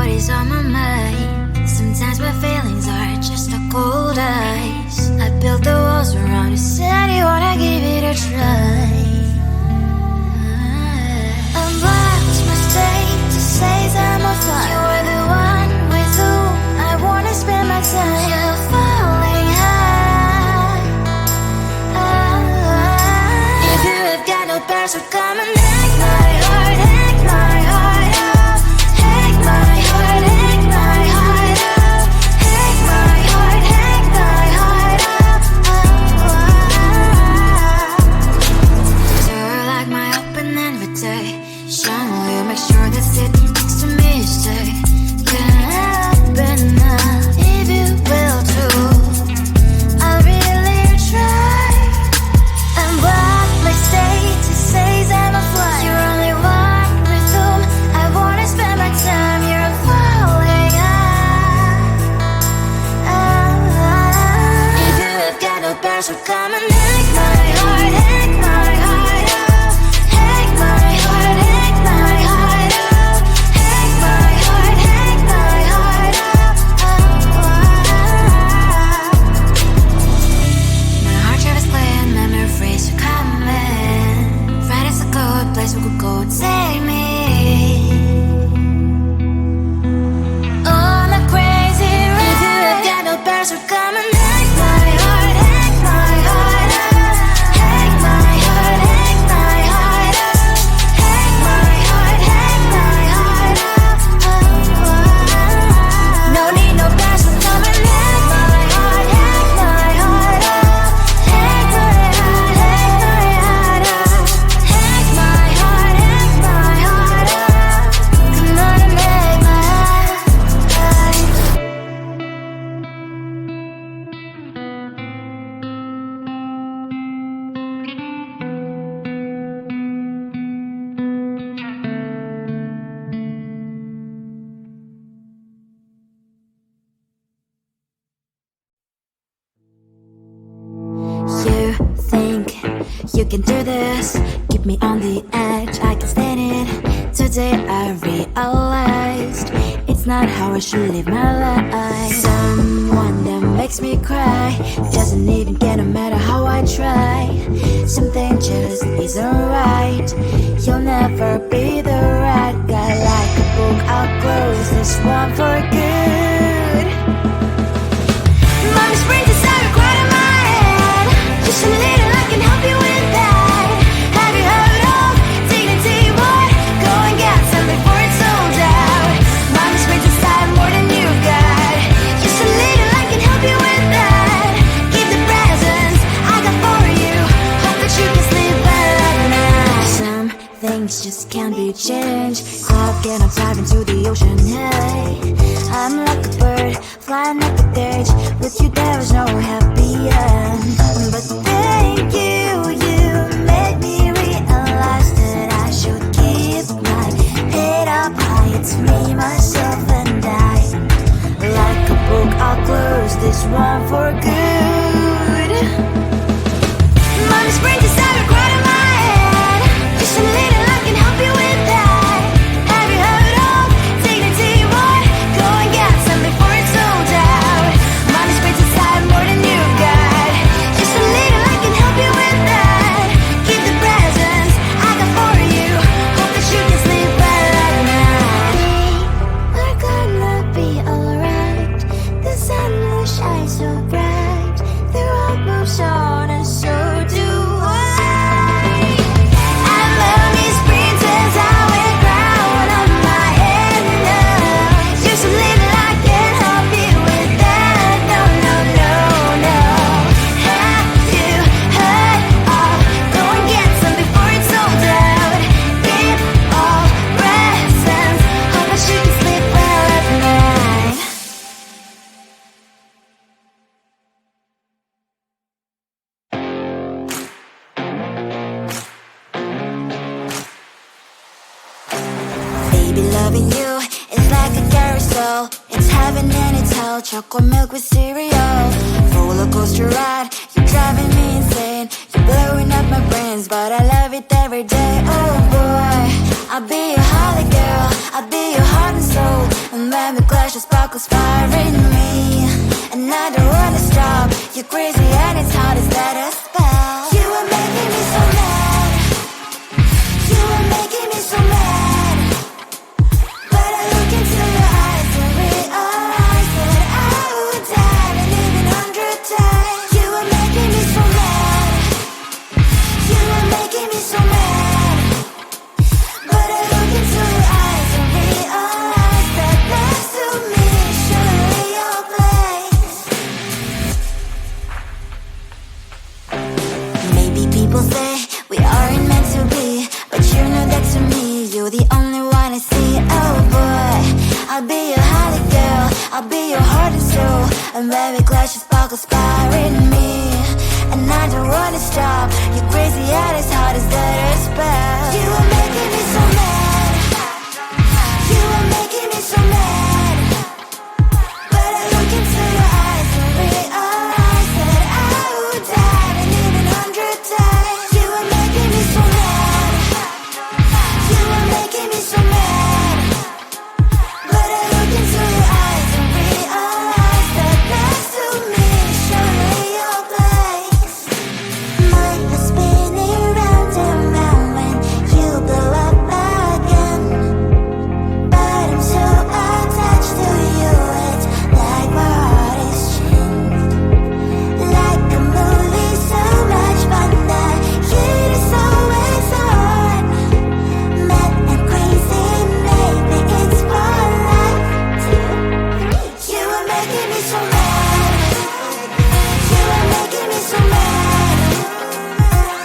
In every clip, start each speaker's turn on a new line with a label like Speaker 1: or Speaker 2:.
Speaker 1: what is on my mind. Sometimes my feelings are just a cold ice. I built the walls around you, said you wanna give it a try. I'm lost my state to say I'm a fly. You are the one with whom I wanna spend my time. You're falling high. If you have got no powers, so come and hack my heart, hack my heart up. Hack my heart, hack my heart up. Hack my heart, hack my heart up. You're like my open invitation. Will you make sure that sitting next to me you stay? Can happen now, if you will too. I'll really try. And what my state to say I'm a fly. You're only one with whom I wanna spend my time. You're falling high. If you have got no powers, so come and hack my heart, hack my heart up. Hack my heart, hack my heart up. Hack my heart, hack my heart up. My heart travels playing memories are coming. Friday's a good place we could go and take me. On a crazy ride. If you have got no powers, so come and hack my heart, hack my heart up. Hack my heart, hack my heart up. Hack my heart, hack my heart up. No need no powers, so come and hack my heart, hack my heart up. Hack my heart, hack my heart up. Hack my heart, hack my heart up. Come on and make my heart. You think you can do this? Keep me on the edge, I can stand it. Today I realized it's not how I should live my life. Someone that makes me cry doesn't even care no matter how I try. Something just isn't right. You'll never be the right guy. Like a book, I'll close this one for good. Mommy's brains is so quiet in my head. Just a little, I can help you with that. Have you heard of dignity, boy? Go and get some before it's sold out. Mommy's brains inside more than you've got. Just a little, I can help you with that. Keep the presents I got for you. Hope that you can sleep well at night. Some things just can't be changed. Cloud getting dive into the ocean, hey. I'm like a bird, flying like a cage. With you there is no happy end. But thank you, you made me realize that I should keep my head up high. It's me, myself and I. Like a book, I'll close this one for good. Mommy's brains is out of quiet in my head. Just a little, I can help you with that. Have you heard of dignity, boy? Go and get some before it's sold out. Mommy's brains inside more than you've got. Just a little, I can help you with that. Keep the presents I got for you. Hope that you can sleep well at night. We're gonna be alright. The sun will shine so bright. The road moves on and so do I. And mommy's princess, I will crown on my head now. Just a little, I can help you with that. No, no, no, no. Have you heard of? Go and get some before it's sold out. Keep all presents. Hope that you can sleep well at night. Baby, loving you is like a carousel. It's heaven and it's hell. Chocolate milk with cereal. Roller coaster ride. You're driving me insane. You're blowing up my brains, but I love it every day. Oh boy, I'll be your holly girl. I'll be your heart and soul. And I'll be your heart and soul. I'm very glad she sparkles fire in me, and I don't wanna stop. You're crazy and as hard as that spell. You are making me so mad. You are making me so mad. But I look into your eyes and realize that I would die and even 100 times. You are making me so mad. You are making me so mad. But I look into your eyes and realize that next to me is surely your place. Mine is spinning round and round when you blow up again. But I'm so attached to you, it's like my heart is chained. Like a movie, so much fun that it is always on. Mad and crazy, maybe it's for life. 2, 3. You are making me so mad. You are making me so mad.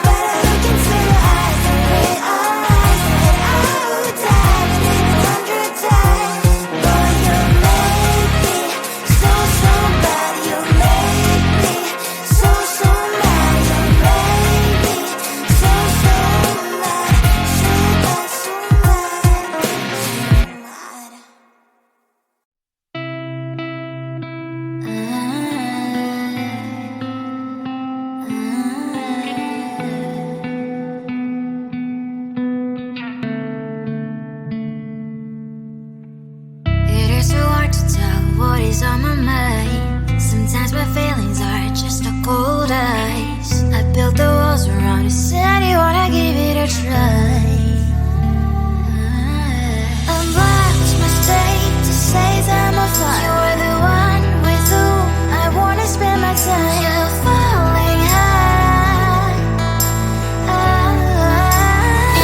Speaker 1: But I look into your eyes and realize that I would die and even 100 times. Boy, you make me so, so bad. You make me so, so mad. You make me so, so mad. So bad, so mad, It is so hard to tell what is on my mind. Sometimes my feelings are just a cold ice. I built the walls around you, said you wanna give it a try. I'm blind, mistake to say that I'm a fly. You're the one with whom I wanna spend my time. You're falling high.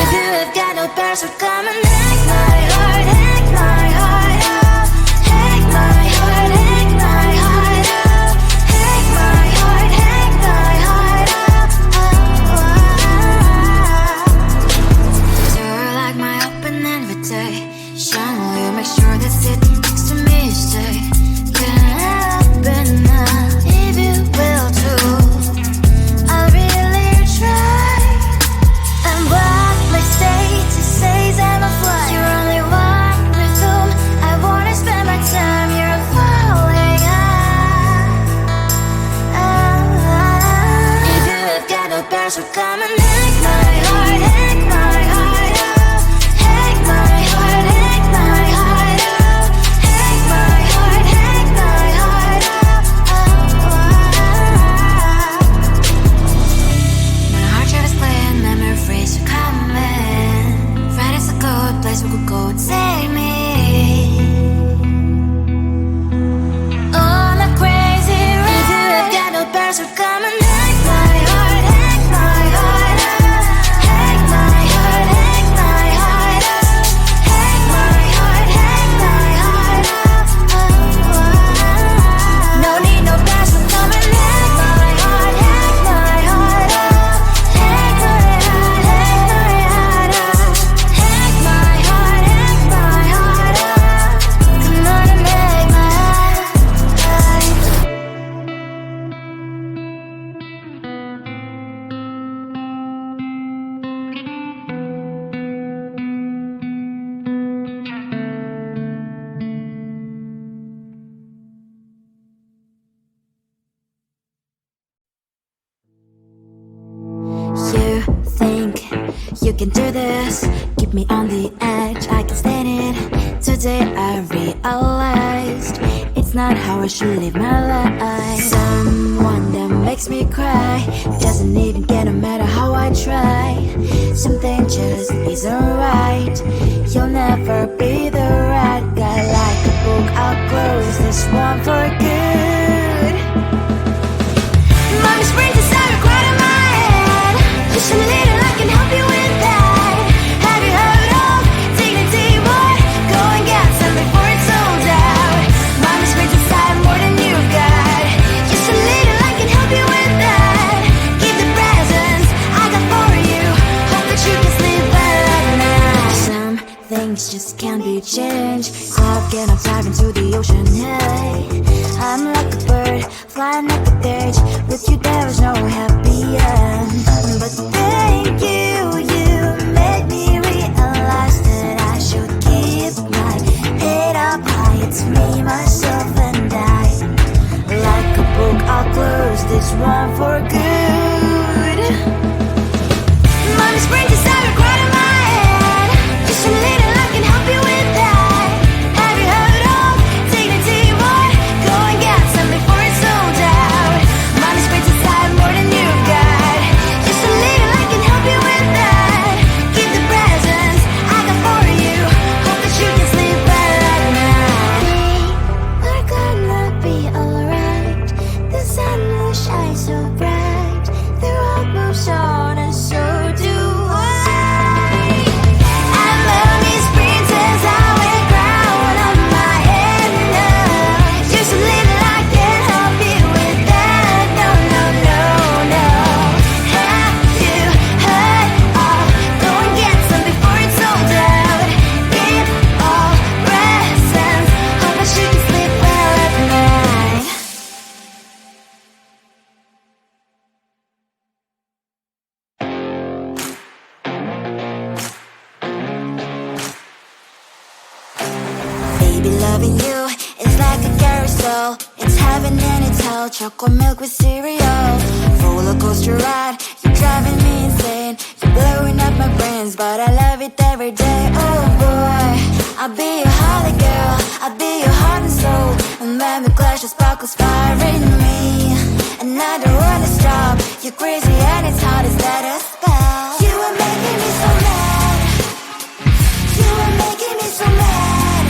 Speaker 1: If you have got no password, come and hack my heart, hack my heart up. Hack my heart, hack my heart up. Hack my heart, hack my heart up. You're like my open invitation. Will you make sure that sitting next to me you stay? Can't open up if you will too. I'll really try. I'm wildly state to say I'm a fly. You're only one with whom I wanna spend my time. You're falling high. If you have got no password, come and hack my heart, hack my heart up. Hack my heart, hack my heart up. Hack my heart, hack my heart up. My heart tries playing memories are coming. Friday's a good place we could go and take me. On a crazy ride. If you have got no password, come and hack my heart, hack my heart up. Hack my heart, hack my heart up. Hack my heart, hack my heart up. No need no password, come and hack my heart, hack my heart up. Hack my heart, hack my heart up. Hack my heart, hack my heart up. Come on and make my heart. You think you can do this? Keep me on the edge, I can stand it. Today I realized it's not how I should live my life. Someone that makes me cry doesn't even get no matter how I try. Something just isn't right. You'll never be the right guy. Like a book, I'll close this one for good. Mommy springs inside a cloud in my head. Just a little, I can help you with that. Have you heard of dignity, boy? Go and get some before it's sold out. Mommy springs inside more than you've got. Just a little, I can help you with that. Keep the presents I got for you. Hope that you can sleep well at night. Some things just can't be changed. top, can I dive into the ocean? Hey, I'm like a bird, flying like a bird. With you there is no happy end. But thank you, you made me realize that I should keep my head up high. It's me, myself, and I. Like a book, I'll close this one for good. Mommy springs inside a cry in my head. Just a little, I can help you with that. Have you heard of dignity, boy? Go and get some before it's sold out. Mommy springs inside more than you've got. Just a little, I can help you with that. Keep the presents I got for you. Hope that you can sleep well at night. We're gonna be alright. The sun will shine so bright. The road moves on and so do I. And mommy's princess, I wear crown on my head now. Just a little, I can help you with that. No, no, no, no. Have you heard of? Go and get some before it's sold out. Give all presents. Hope that you can sleep well at night. Baby, loving you is like a carousel. It's heaven and it's hell. Chocolate milk with cereal. Roller coaster ride. You're driving me insane. You're blowing up my brains, but I love it every day. Oh boy, I'll be your holly girl. I'll be your heart and soul. And when we clash, the sparkles fire in me. And I don't wanna stop. You're crazy and it's hard as that a spell. You are making me so mad. You are making me so mad.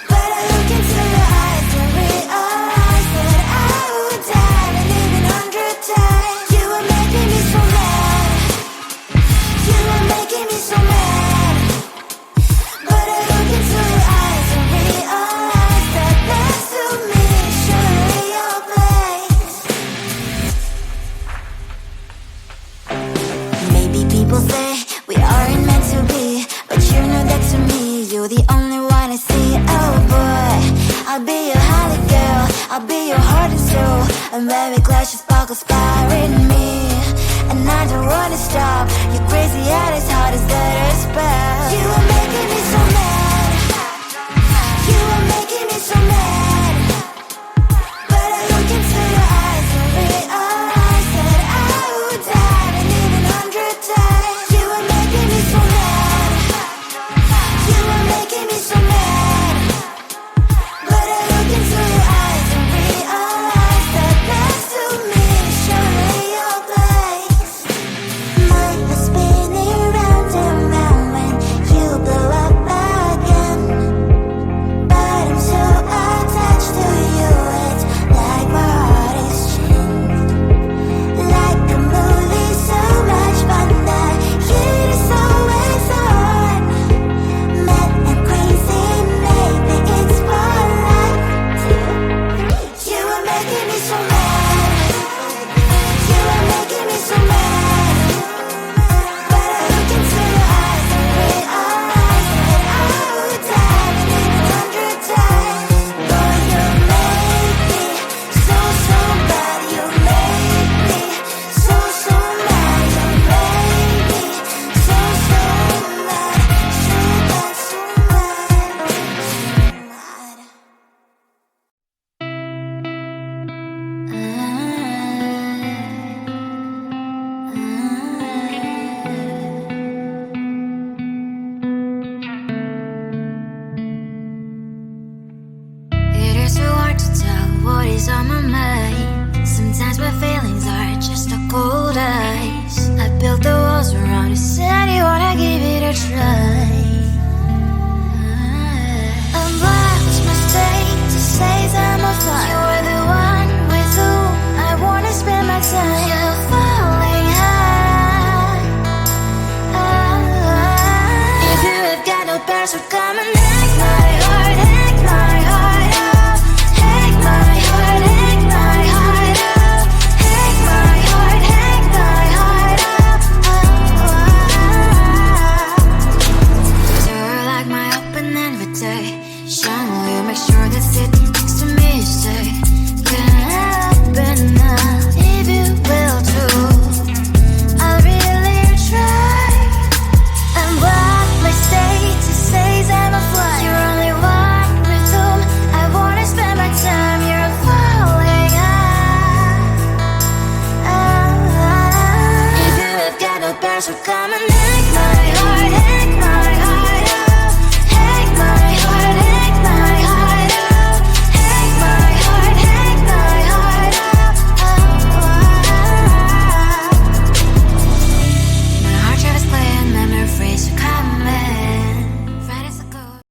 Speaker 1: But I look into your eyes and realize that I would die and even 100 times. You are making me so mad. You are making me so mad. But I look into your eyes and realize that next to me is surely your place. Maybe people say we aren't meant to be, but you know that to me, you're the only one I see. Oh boy, I'll be your holly girl. I'll be your heart and soul. And when we clash, the sparkles fire in me. And I don't wanna stop. You're crazy and as hard as that a spell. You are making me so mad. You are making me so mad. But I look into your eyes and realize that I would die and even 100 times. You are making me so mad. You are making me so mad. But I look into your eyes and realize that next to me is surely your place. My heart's spinning round and round when you blow up my Shine, will you make sure that sit next to me? Say, can I happen now? If you will too, I'll really try. And what my state to say is I'm a fly. You're only one with whom I wanna spend my time. You're falling out. If you have got no bears, so come and